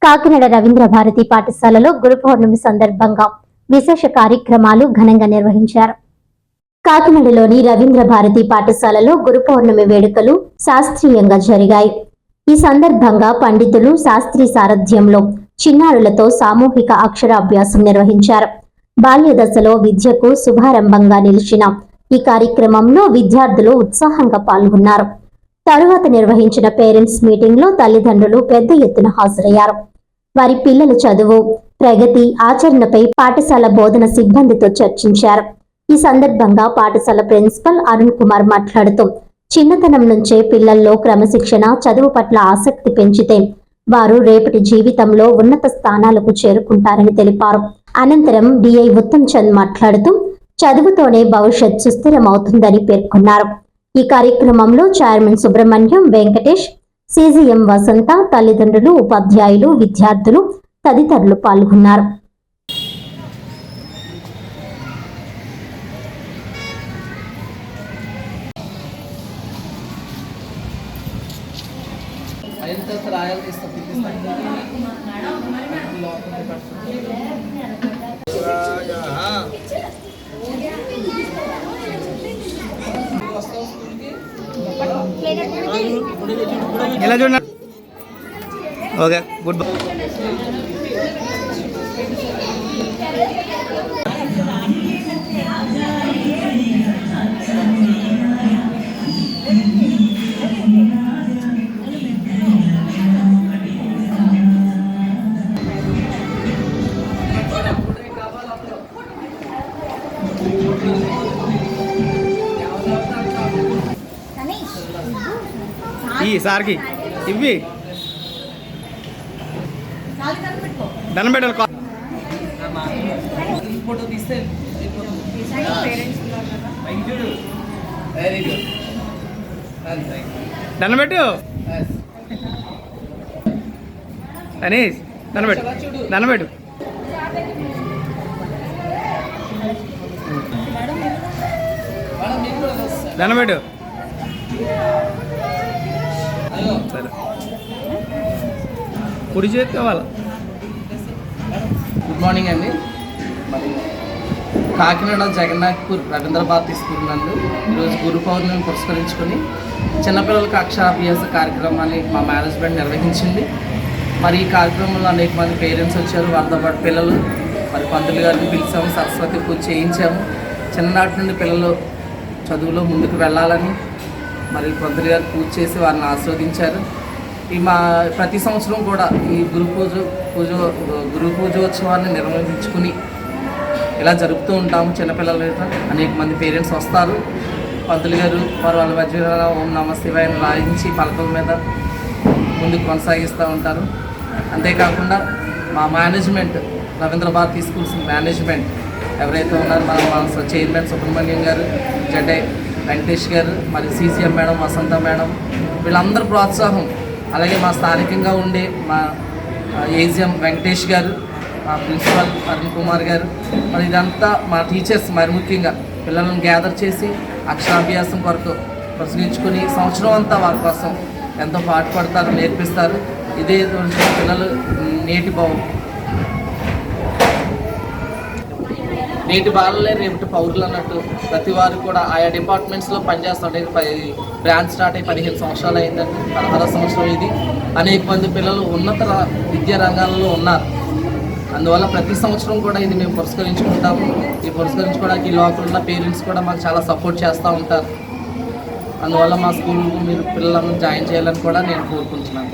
కాకినాడ రవీంద్ర భారతి పాఠశాలలో గురు పౌర్ణమి సందర్భంగా విశేష కార్యక్రమాలు ఘనంగా నిర్వహించారు. కాకినాడలోని రవీంద్ర భారతి పాఠశాలలో గురు పౌర్ణమి వేడుకలు శాస్త్రీయంగా జరిగాయి. ఈ సందర్భంగా పండితులు శాస్త్రి సారథ్యంలో చిన్నారులతో సామూహిక అక్షరాభ్యాసం నిర్వహించారు. బాల్య దశలో విద్యకు శుభారంభంగా నిలిచిన ఈ కార్యక్రమంలో విద్యార్థులు ఉత్సాహంగా పాల్గొన్నారు. తరువాత నిర్వహించిన పేరెంట్స్ మీటింగ్ లో తల్లిదండ్రులు పెద్ద ఎత్తున హాజరయ్యారు. వారి పిల్లల చదువు, ప్రగతి, ఆచరణపై పాఠశాల బోధన సిబ్బందితో చర్చించారు. ఈ సందర్భంగా పాఠశాల ప్రిన్సిపల్ అరుణ్ కుమార్ మాట్లాడుతూ, చిన్నతనం నుంచే పిల్లల్లో క్రమశిక్షణ, చదువు పట్ల ఆసక్తి పెంచితే వారు రేపటి జీవితంలో ఉన్నత స్థానాలకు చేరుకుంటారని తెలిపారు. అనంతరం డిఐ ఉత్తమ్ చంద్ మాట్లాడుతూ, చదువుతోనే భవిష్యత్ సుస్థిరమవుతుందని పేర్కొన్నారు. ఈ కార్యక్రమంలో చైర్మన్ సుబ్రహ్మణ్యం, వెంకటేష్, సిజిఎం వసంత, తల్లిదండ్రులు, ఉపాధ్యాయులు, విద్యార్థులు తదితరులు పాల్గొన్నారు. ఎలా చూడండి. Okay, good bye. ఈ సార్కి ఇవి దండం పెట్టాలి. దండం పెట్టు అనీష్, దండం పెట్టు, దండం పెట్టు. దండం పెట్టు. సరే, కుడి చేతి కావాలా. గుడ్ మార్నింగ్ అండి. మరి కాకినాడ జగన్నాథ్పూర్ రవీంద్ర భారతి స్కూల్ నందు ఈరోజు గురు పౌర్ణమిని పురస్కరించుకొని చిన్నపిల్లలకు అక్షరాభ్యాస కార్యక్రమాన్ని మా మేనేజ్మెంట్ నిర్వహించింది. మరి ఈ కార్యక్రమంలో అనేక మంది పేరెంట్స్ వచ్చారు. వారితో పాటు పిల్లలు, మరి పంతులు గారిని పిలిచాము, సరస్వతి పూజ చేయించాము. చిన్ననాటి నుండి పిల్లలు చదువులో ముందుకు వెళ్ళాలని మరి పంతులు గారు పూజ చేసి వారిని ఆస్వాదించారు. ఈ మా ప్రతి సంవత్సరం కూడా ఈ గురు పూజోత్సవాన్ని నిర్వహించుకుని ఇలా జరుపుతూ ఉంటాము. చిన్నపిల్లల మీద అనేక మంది పేరెంట్స్ వస్తారు. పంతులు గారు వారు వాళ్ళ మధ్య ఓం నమ శివాయని రాయించి పలకల మీద ముందుకు కొనసాగిస్తూ ఉంటారు. అంతేకాకుండా మా management, Ravindra Bharati schools management ఎవరైతే ఉన్నారో మన చైర్మన్ సుబ్రహ్మణ్యం గారు, జడ్ఐ వెంకటేష్ గారు, మరి సిసిఎం మేడం, వసంత మేడం, వీళ్ళందరూ ప్రోత్సాహం, అలాగే మా స్థానికంగా ఉండే మా ఏజిఎం వెంకటేష్ గారు, మా ప్రిన్సిపల్ అరుణ్ కుమార్ గారు, మరి ఇదంతా మా టీచర్స్ మరి ముఖ్యంగా పిల్లలను గ్యాదర్ చేసి అక్షరాభ్యాసం కొరకు ప్రసంగించుకొని సంవత్సరం అంతా వారి కోసం ఎంతో పాటుపడతారు, నేర్పిస్తారు. ఇదే పిల్లలు నేటి బాలలే రేపటి పౌరులు అన్నట్టు ప్రతి వారు కూడా ఆయా డిపార్ట్మెంట్స్లో పనిచేస్తుంటే బ్రాంచ్ స్టార్ట్ అయ్యి 15 సంవత్సరాలు అయిందండి. 16వ సంవత్సరం ఇది. అనేక మంది పిల్లలు ఉన్నత విద్యా రంగాలలో ఉన్నారు. అందువల్ల ప్రతి సంవత్సరం కూడా ఇది మేము పురస్కరించుకుంటాము. ఈ పురస్కరించుకోవడానికి ఈ లోకల్ ఉన్న పేరెంట్స్ కూడా మాకు చాలా సపోర్ట్ చేస్తూ ఉంటారు. అందువల్ల మా స్కూల్కు మీరు పిల్లలను జాయిన్ చేయాలని కూడా నేను కోరుకుంటున్నాను.